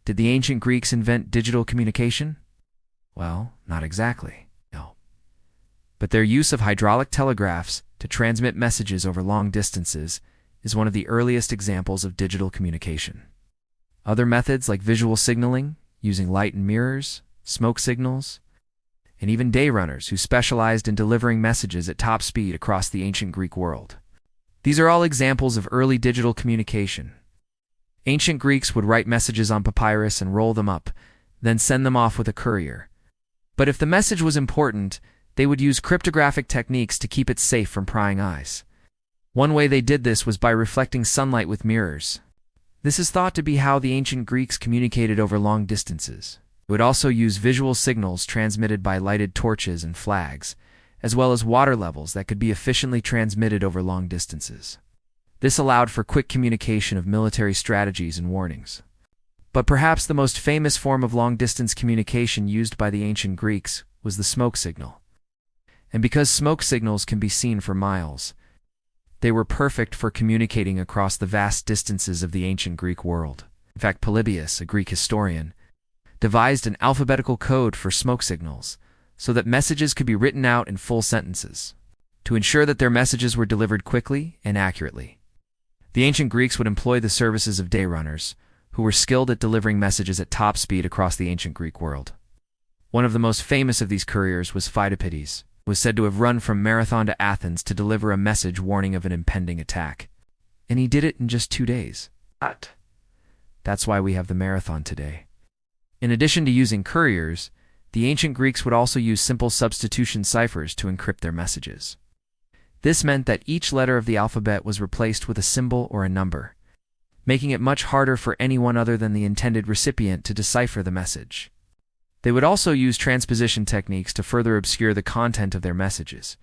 Did the ancient Greeks invent digital communication? Well, not exactly, no. But their use of hydraulic telegraphs to transmit messages over long distances is one of the earliest examples of digital communication. Other methods like visual signaling, using light and mirrors, smoke signals, and even day runners who specialized in delivering messages at top speed across the ancient Greek world. These are all examples of early digital communication. Ancient Greeks would write messages on papyrus and roll them up, then send them off with a courier. But if the message was important, they would use cryptographic techniques to keep it safe from prying eyes. One way they did this was by reflecting sunlight with mirrors. This is thought to be how the ancient Greeks communicated over long distances. They would also use visual signals transmitted by lighted torches and flags, as well as water levels that could be efficiently transmitted over long distances. This allowed for quick communication of military strategies and warnings. But perhaps the most famous form of long-distance communication used by the ancient Greeks was the smoke signal. And because smoke signals can be seen for miles, they were perfect for communicating across the vast distances of the ancient Greek world. In fact, Polybius, a Greek historian, devised an alphabetical code for smoke signals so that messages could be written out in full sentences, to ensure that their messages were delivered quickly and accurately. The ancient Greeks would employ the services of day runners, who were skilled at delivering messages at top speed across the ancient Greek world. One of the most famous of these couriers was Pheidippides, who was said to have run from Marathon to Athens to deliver a message warning of an impending attack. And he did it in just 2 days. That's why we have the marathon today. In addition to using couriers, the ancient Greeks would also use simple substitution ciphers to encrypt their messages. This meant that each letter of the alphabet was replaced with a symbol or a number, making it much harder for anyone other than the intended recipient to decipher the message. They would also use transposition techniques to further obscure the content of their messages,